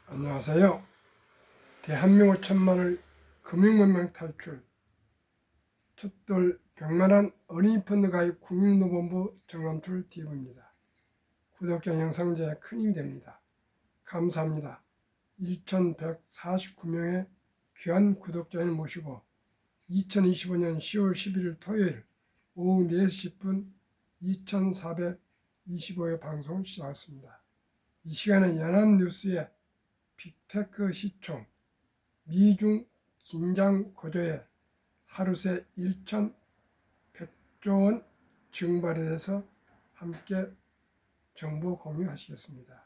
안녕하세요. 대한민국 천만을 금융문명 탈출 첫돌 100만원 어린이펀드 가입 국민노동부 정감출 TV입니다. 구독자 형성제에 큰 힘이 됩니다. 감사합니다. 1149명의 귀한 구독자를 모시고 2025년 10월 11일 토요일 오후 4시 10분 2425회 방송을 시작했습니다. 이 시간은 연합뉴스의 빅테크 시총, 미중 긴장 고조에 하루 새 1,100조 원 증발에 대해서 함께 정보 공유하시겠습니다.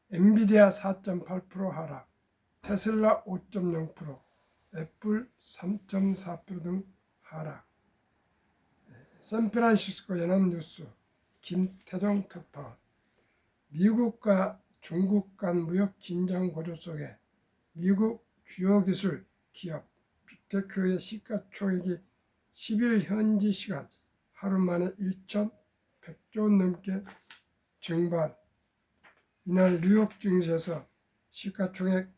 엔비디아 4.8% 하락, 테슬라 5.0%, 애플 3.4% 등 하락. 샌프란시스코 연합뉴스 김태종 특파원, 미국과 중국 간 무역 긴장 고조 속에 미국 주요 기술 기업 빅테크의 시가총액이 10일 현지 시간 하루 만에 1,100조 원 넘게 증발. 이날 뉴욕 증시에서 시가총액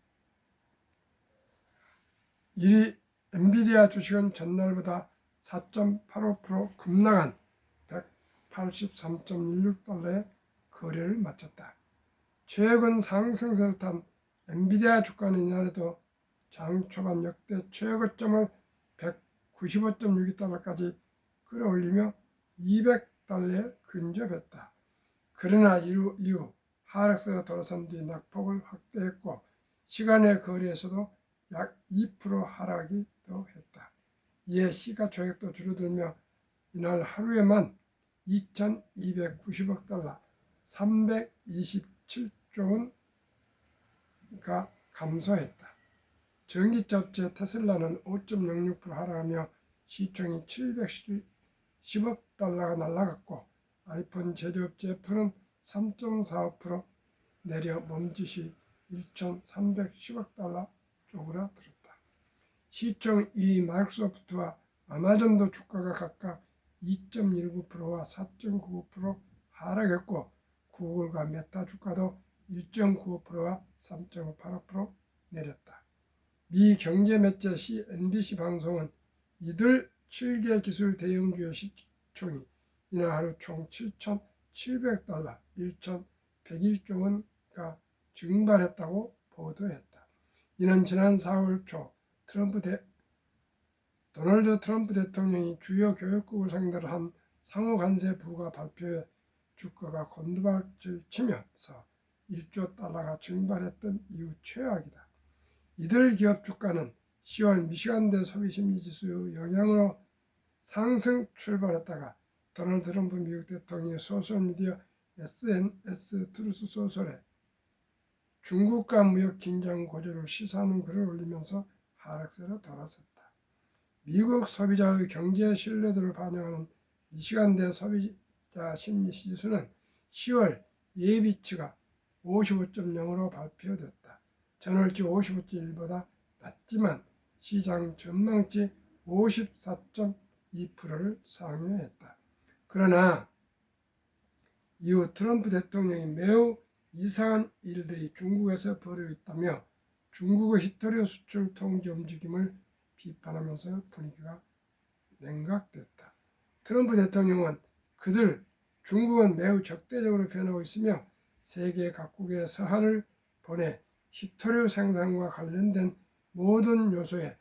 1위 엔비디아 주식은 전날보다 4.85% 급락한 183.16달러에 거래를 마쳤다. 최근 상승세를 탄 엔비디아 주가는 이날에도 장 초반 역대 최고점을 195.62달러까지 끌어올리며 200달러에 근접했다. 그러나 이후 하락세가 돌아선 뒤 낙폭을 확대했고 시간의 거래에서도 약 2% 하락이 더했다. 이에 시가총액도 줄어들며 이날 하루에만 2,290억 달러 327조 원가 감소했다. 전기차 테슬라는 5.06% 하락하며 시총이 710억 달러가 날아갔고 아이폰 제조업체 애플은 3.45% 내려 몸짓이 1,310억 달러 쪼그라들었다. 시총 2위 마이크로소프트와 아마존도 주가가 각각 2.19%와 4.99% 하락했고 구글과 메타 주가도 1.95%와 3.85% 내렸다. 미 경제 매체 NBC 방송은 이들 7개 기술 대형주의 시총이 이날 하루 총 7,700달러 1,101조 원가 증발했다고 보도했다. 이는 지난 4월 초 도널드 트럼프 대통령이 주요 교역국을 상대로 한 상호 관세 부과 발표에 주가가 곤두박질 치면서 1조 달러가 증발했던 이후 최악이다. 이들 기업 주가는 10월 미시간대 소비심리지수 영향으로 상승 출발했다가 도널드 트럼프 미국 대통령의 소셜미디어 SNS 트루스 소셜에 중국과 무역 긴장 고조를 시사하는 글을 올리면서 하락세로 돌아섰다. 미국 소비자의 경제 신뢰도를 반영하는 미시간대 소비자 심리지수는 10월 예비치가 55.0으로 발표됐다. 전월치 55.1보다 낮지만 시장 전망치 54.2%를 상회했다. 그러나 이후 트럼프 대통령이 매우 이상한 일들이 중국에서 벌어지고 있다며 중국의 히토류 수출 통제 움직임을 비판하면서 분위기가 냉각됐다. 트럼프 대통령은 중국은 매우 적대적으로 변하고 있으며 세계 각국에 서한을 보내 히토류 생산과 관련된 모든 요소에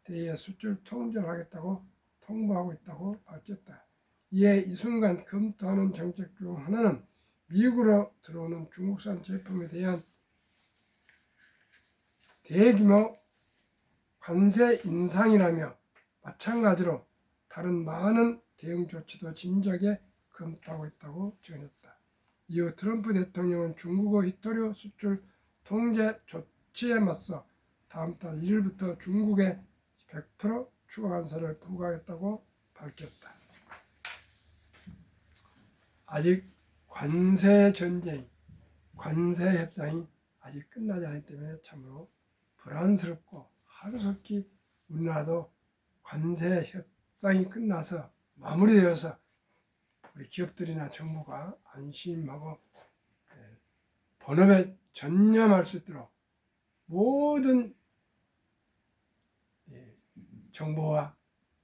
대해 수출 통제를 하겠다고 통보하고 있다고 밝혔다. 이에 이 순간 검토하는 정책 중 하나는 미국으로 들어오는 중국산 제품에 대한 대규모 관세 인상이라며 마찬가지로 다른 많은 대응 조치도 진작에 검토하고 있다고 전했다. 이후 트럼프 대통령은 중국의 히토류 수출 통제 조치에 맞서 다음 달 1일부터 중국에 100% 추가 관세를 부과하겠다고 밝혔다. 아직 관세 전쟁, 관세 협상이 아직 끝나지 않기 때문에 참으로 불안스럽고 하루속히 우리나라도 관세 협상이 끝나서 마무리되어서 우리 기업들이나 정부가 안심하고 본업에 전념할 수 있도록 모든 정보와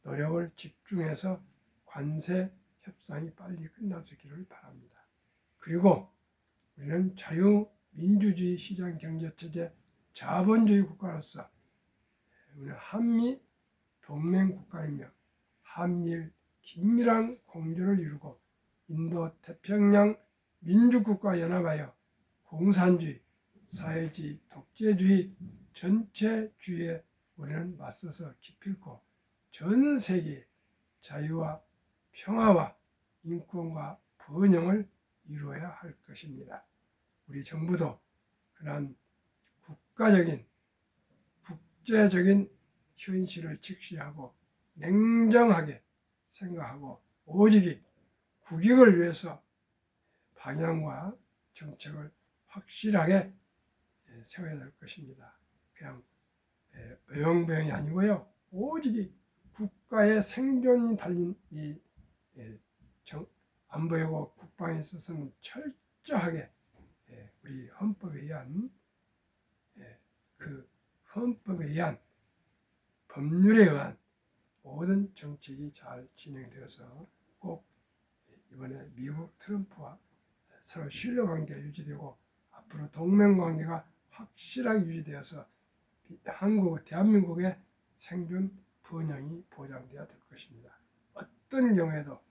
노력을 집중해서 관세 협상이 빨리 끝날 수 있기를 바랍니다. 그리고 우리는 자유민주주의 시장경제체제 자본주의 국가로서 우리는 한미 동맹국가이며 한미일 긴밀한 공조를 이루고 인도 태평양 민주국가 연합하여 공산주의, 사회주의, 독재주의, 전체주의에 우리는 맞서서 기필코 전 세계의 자유와 평화와 인권과 번영을 이루어야 할 것입니다. 우리 정부도 그러한 국가적인 국제적인 현실을 직시하고 냉정하게 생각하고 오직 국익을 위해서 방향과 정책을 확실하게 세워야 될 것입니다. 그냥 어영부영이 아니고요. 오직 국가의 생존이 달린 이 안보이고 국방에 있어서는 철저하게 우리 헌법에 의한 그 헌법에 의한 법률에 의한 모든 정책이 잘 진행되어서 꼭 이번에 미국 트럼프와 서로 신뢰관계가 유지되고 앞으로 동맹관계가 확실하게 유지되어서 대한민국의 생존 번영이 보장되어야 될 것입니다. 어떤 경우에도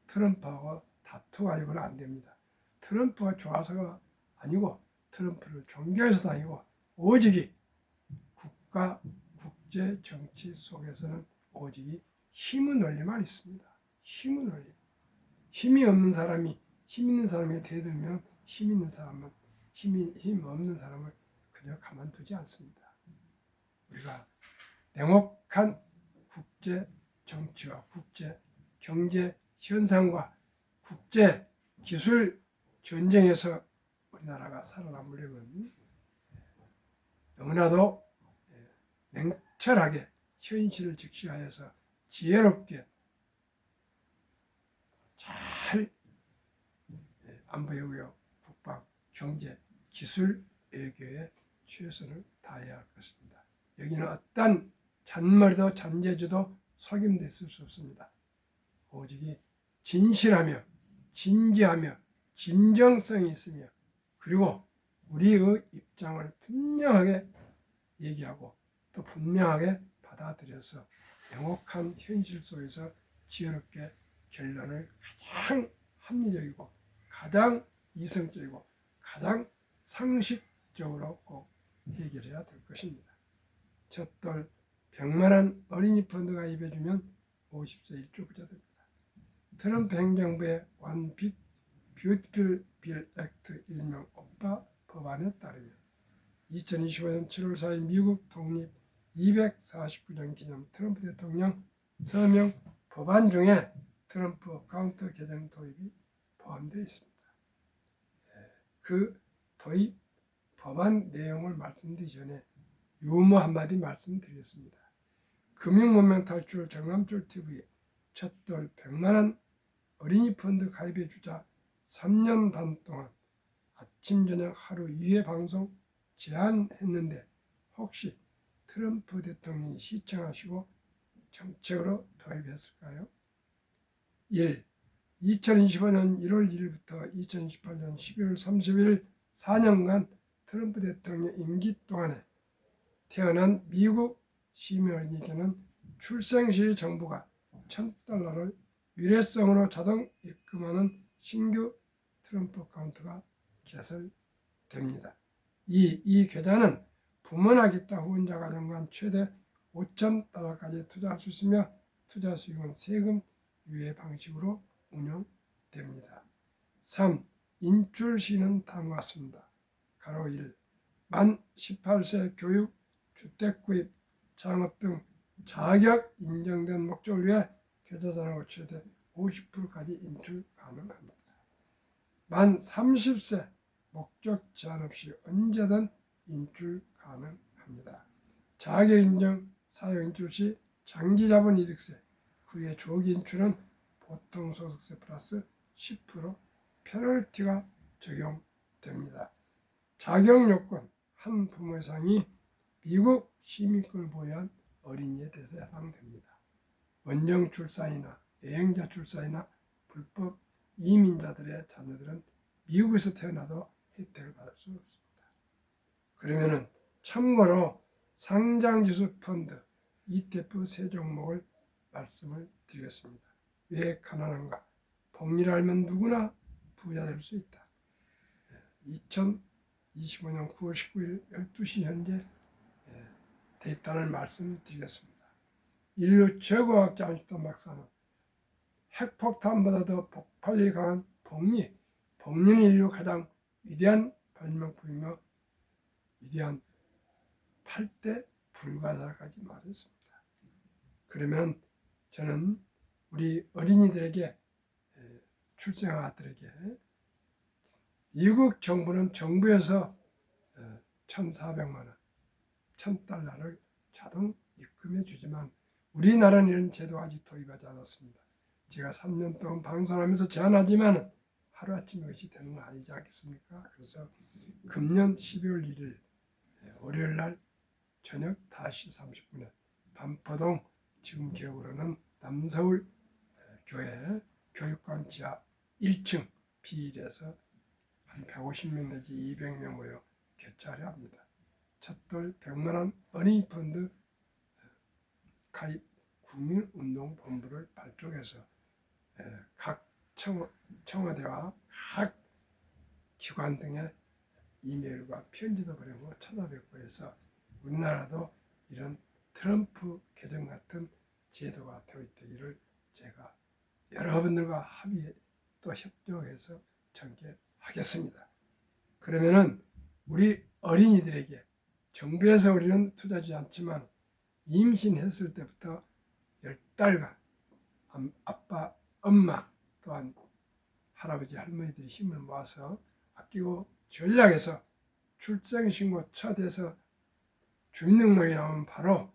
트럼프하고 다투가지고는 안 됩니다. 트럼프가 좋아서가 아니고 트럼프를 존경해서도 아니고 오직 국가 국제 정치 속에서는 오직 힘의 논리만 있습니다. 힘의 논리. 힘이 없는 사람이 힘 있는 사람에게 대들면 힘 있는 사람은 힘 없는 사람을 그저 가만두지 않습니다. 우리가 냉혹한 국제 정치와 국제 경제 현상과 국제 기술 전쟁에서 우리나라가 살아남으려면 너무나도 냉철하게 현실을 직시하여서 지혜롭게 잘 안보외교, 국방, 경제, 기술 외교에 최선을 다해야 할 것입니다. 여기는 어떤 잔머리도 잔재주도 속임도 있을 수 없습니다. 오직 진실하며 진지하며 진정성이 있으며 그리고 우리의 입장을 분명하게 얘기하고 또 분명하게 받아들여서 냉혹한 현실 속에서 지혜롭게 결론을 가장 합리적이고 가장 이성적이고 가장 상식적으로 꼭 해결해야 될 것입니다. 첫돌 100만 원 어린이 펀드 가입해주면 50세 1조 부자 됩니다. 트럼프 행정부의 One Big Beautiful Bill Act 일명 오빠 법안에 따르면 2025년 7월 4일 미국 독립 249년 기념 트럼프 대통령 서명 법안 중에 트럼프 어카운트 계정 도입이 포함되어 있습니다. 그 도입 법안 내용을 말씀드리기 전에 유머 한마디 말씀드리겠습니다. 금융문명 탈출 정남줄 TV 첫돌 100만 원 어린이 펀드 가입해 주자 3년 반 동안 아침 저녁 하루 2회 방송 제안했는데 혹시 트럼프 대통령이 시청하시고 정책으로 도입했을까요? 1. 2025년 1월 1일부터 2028년 12월 30일 4년간 트럼프 대통령 임기 동안에 태어난 미국 시민 어린이에게는 출생 시 정부가 $1,000를 일회성으로 자동 입금하는 신규 트럼프 어카운트가 개설됩니다. 2. 이 계좌는 부모나 기타 후원자 가정 간 최대 $5,000까지 투자할 수 있으며 투자 수익은 세금 유예 방식으로 운영됩니다. 3. 인출 시는 다음과 같습니다. 가로 1. 만 18세 교육, 주택 구입, 창업 등 자격 인정된 목적을 위해 계좌잔액 최대 50%까지 인출 가능합니다. 만 30세 목적 제한 없이 언제든 인출 가능합니다. 자격 인정 사용 인출 시 장기 자본 이득세, 그 외 조기 인출은 보통 소득세 플러스 10% 페널티가 적용됩니다. 자격 요건 한 부모 이상이 미국 시민권을 보유한 어린이에 대해서 해당됩니다. 원정 출산이나 여행자 출산이나 불법 이민자들의 자녀들은 미국에서 태어나도 혜택을 받을 수 없습니다. 그러면은 참고로 상장지수 펀드 ETF 세 종목을 말씀을 드리겠습니다. 왜 가난한가? 복리를 알면 누구나 부자 될 수 있다. 2025년 9월 19일 12시 현재 데이터를 말씀드리겠습니다. 인류 최고학자 아인슈타인 박사는 핵폭탄보다 더 폭발력이 강한 복리는 인류 가장 위대한 발명품이며 위대한 8대 불가사까지 말했습니다. 그러면 저는 우리 어린이들에게 출생한 아들에게 미국 정부는 정부에서 1,400만 원, 1,000달러를 자동 입금해 주지만 우리나라는 이런 제도가 아직 도입하지 않았습니다. 제가 3년 동안 방송하면서 제안하지만 하루아침에 이것이 되는 건 아니지 않겠습니까? 그래서 금년 12월 1일 월요일 날 저녁 5시 30분에 반포동 지금 기억으로는 남서울 교회 교육관 지하 1층 B1에서 한 150명 내지 200명 모여 개최하려 합니다. 첫돌 100만 원 어린이 펀드 가입 국민운동본부를 발족해서 각 청와대와 각 기관 등의 이메일과 편지도 보내고 찾아뵙고 해서 우리나라도 이런 트럼프 개정 같은 제도가 도입되기를 제가 여러분들과 합의 또 협조해서 전개하겠습니다. 그러면은 우리 어린이들에게 정부에서 우리는 투자하지 않지만 임신했을 때부터 10달간 아빠, 엄마 또한 할아버지, 할머니들이 힘을 모아서 아끼고 전략해서 출생신고 첫에서 주민등록이 나오면 바로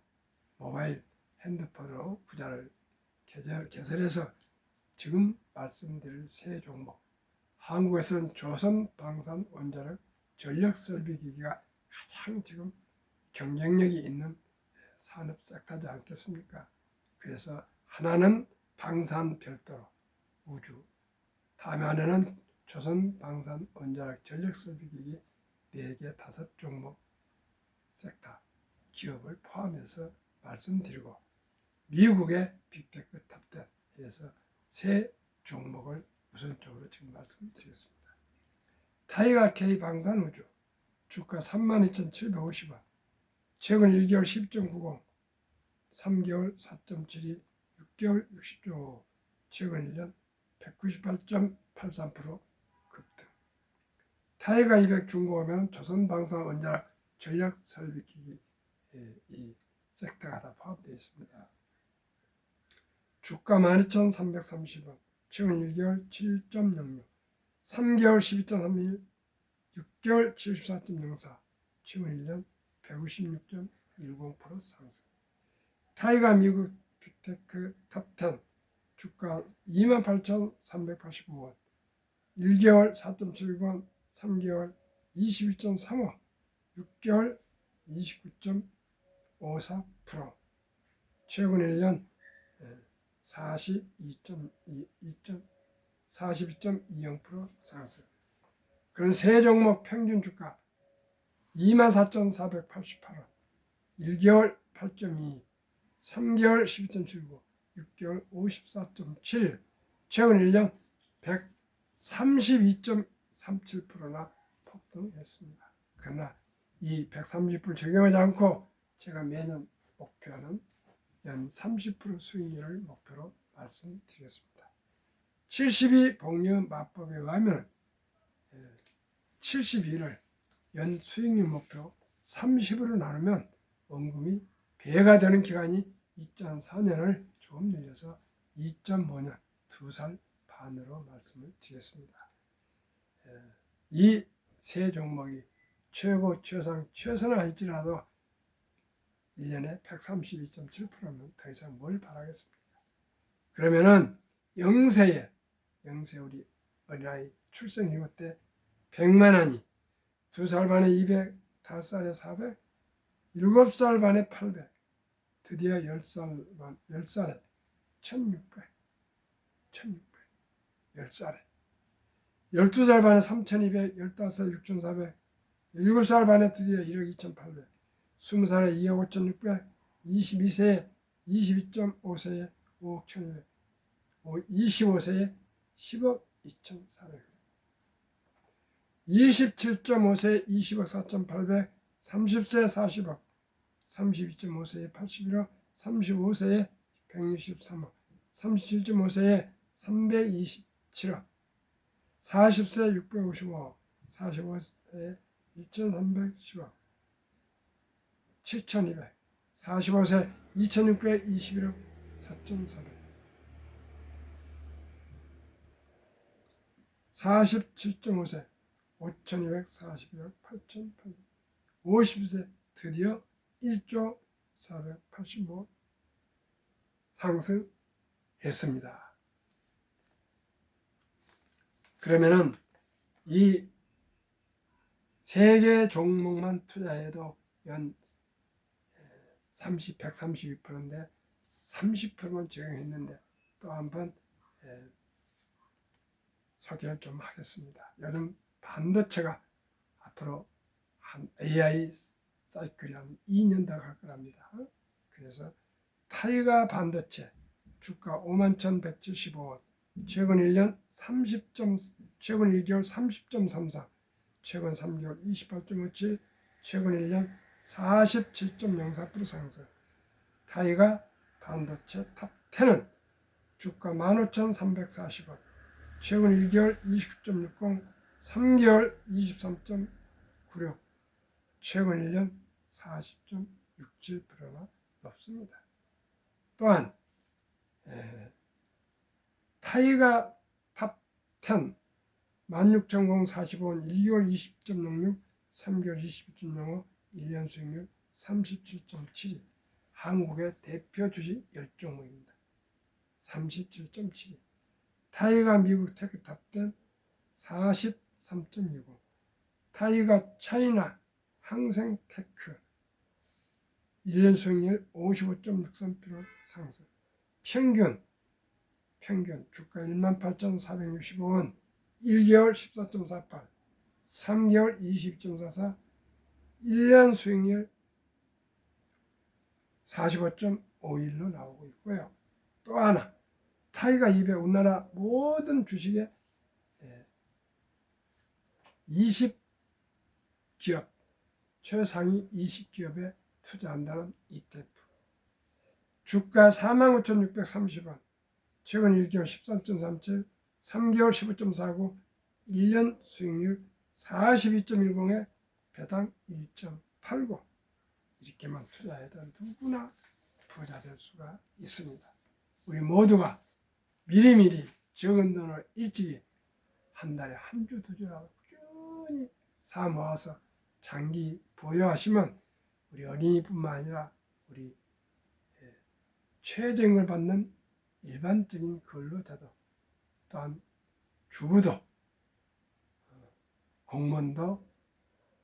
모바일 핸드폰으로 부자를 개설해서 지금 말씀드릴 세 종목, 한국에서는 조선방산원자력 전력설비기기가 가장 지금 경쟁력이 있는 산업 섹터지 않겠습니까? 그래서 하나는 방산 별도로 우주, 다음에 하나는 조선방산원자력 전력설비기기 4개, 5종목 섹터 기업을 포함해서 말씀드리고 미국의 빅테크 탑10 해서 세 종목을 우선적으로 지금 말씀드리겠습니다. 타이가 K 방산우주 주가 32,750원, 최근 1개월 10.90, 3개월 4.72, 6개월 60.5, 최근 1년 198.83% 급등. 타이가 200 중공하면 조선방산원자력 전력설비기기 이 섹터가 다 포함되어 있습니다. 주가 12,330원, 최근 1개월 7.06, 3개월 12.31, 6개월 74.04, 최근 1년 156.10% 상승. 타이가 미국 빅테크 탑10 주가 28,385원, 1개월 4.79원, 3개월 22.35, 6개월 29.54%, 최근 1년 42.20% 상승. 그런 세 종목 평균 주가 24,488원, 1개월 8.2, 3개월 12.79, 6개월 54.7, 최근 1년 132.37%나 폭등했습니다. 그러나 이 130% 적용하지 않고 제가 매년 목표하는 연 30% 수익률을 목표로 말씀드리겠습니다. 72 복리 마법에 의하면 72를 연 수익률 목표 30으로 나누면 원금이 배가 되는 기간이 2.4년을 조금 늘려서 2.5년 2살 반으로 말씀을 드리겠습니다. 이 세 종목이 최고, 최상, 최선을 할지라도 1년에 132.7%면 더 이상 뭘 바라겠습니까? 그러면은 영세 우리 어린아이 출생신고 때 100만 원이 2살 반에 200, 5살에 400, 7살 반에 800, 드디어 10살에 1600, 10살에 12살 반에 3200, 15살에 6400, 7살 반에 드디어 1억 2800, 20살에 2억 5600, 22세에 22.5세에 5억 1200, 25세에 10억 2400, 27.5세에 20억 4800, 30세에 40억, 32.5세에 81억, 35세에 163억, 37.5세에 327억, 40세에 655억, 45세에 1310억, 7200, 45세 2621억 4400, 47.5세 5242억 8800, 50세 드디어 1조 485억 상승했습니다. 그러면은 이 세 개 종목만 투자해도 연 132%인데 30%만 적용했는데 또 한번 소개를 좀 하겠습니다. 요즘 반도체가 앞으로 한 AI 사이클이 한 2년 더 갈 거랍니다. 그래서 타이가 반도체 주가 51,175원, 최근 1년 최근 1개월 30.33, 최근 3개월 28.57, 최근 1년 47.04% 상승. 타이가 반도체 탑10은 주가 15,340원, 최근 1개월 29.60, 3개월 23.96, 최근 1년 40.67%나 높습니다. 또한 타이가 탑10 16,045원, 1개월 20.06, 3개월 22.05, 1년 수익률 37.72, 한국의 대표 주식 10종목입니다. 37.72. 타이가 미국 테크 탑10 43.20, 타이가 차이나 항생테크 1년 수익률 55.63% 상승. 평균 주가 18,465원, 1개월 14.48, 3개월 20.44, 1년 수익률 45.51로 나오고 있고요. 또 하나, 타이가 200 우리나라 모든 주식의 20기업, 최상위 20기업에 투자한다는 ETF. 주가 45,630원, 최근 1개월 13.37, 3개월 15.49, 1년 수익률 42.10에 배당 1.89. 이렇게만 투자해도 누구나 부자 될 수가 있습니다. 우리 모두가 미리미리 적은 돈을 일찍이 한 달에 한 주, 두 주라도 꾸준히 사 모아서 장기 보유하시면 우리 어린이뿐만 아니라 우리 최저임금을 받는 일반적인 근로자도, 또한 주부도, 공무원도,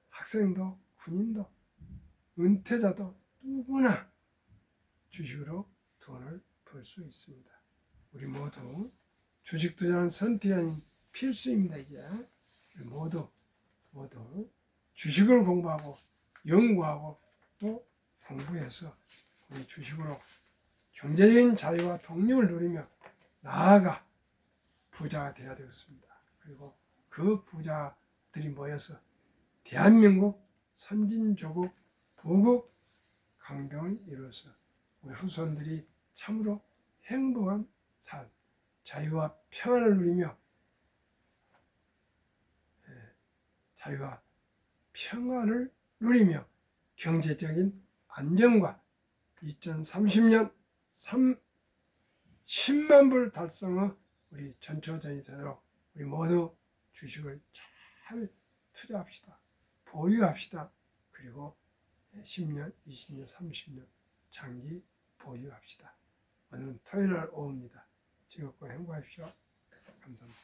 학생도, 군인도, 은퇴자도 누구나 주식으로 돈을 벌 수 있습니다. 우리 모두 주식 투자는 선택이 아닌 필수입니다. 이제 우리 모두 주식을 공부하고 연구하고 또 공부해서 우리 주식으로 경제적인 자유와 독립을 누리며 나아가 부자가 되어야 되겠습니다. 그리고 그 부자들이 모여서 대한민국 선진조국 부국 강병을 이루어서 우리 후손들이 참으로 행복한 삶, 자유와 평안을 누리며 자유와 평안을 누리며 경제적인 안정과 2030년 10만 불 달성의 우리 전초전이 되도록 우리 모두 주식을 잘 투자합시다. 보유합시다. 그리고 10년, 20년, 30년 장기 보유합시다. 오늘은 토요일 날 오후입니다. 즐겁고 행복하십시오. 감사합니다.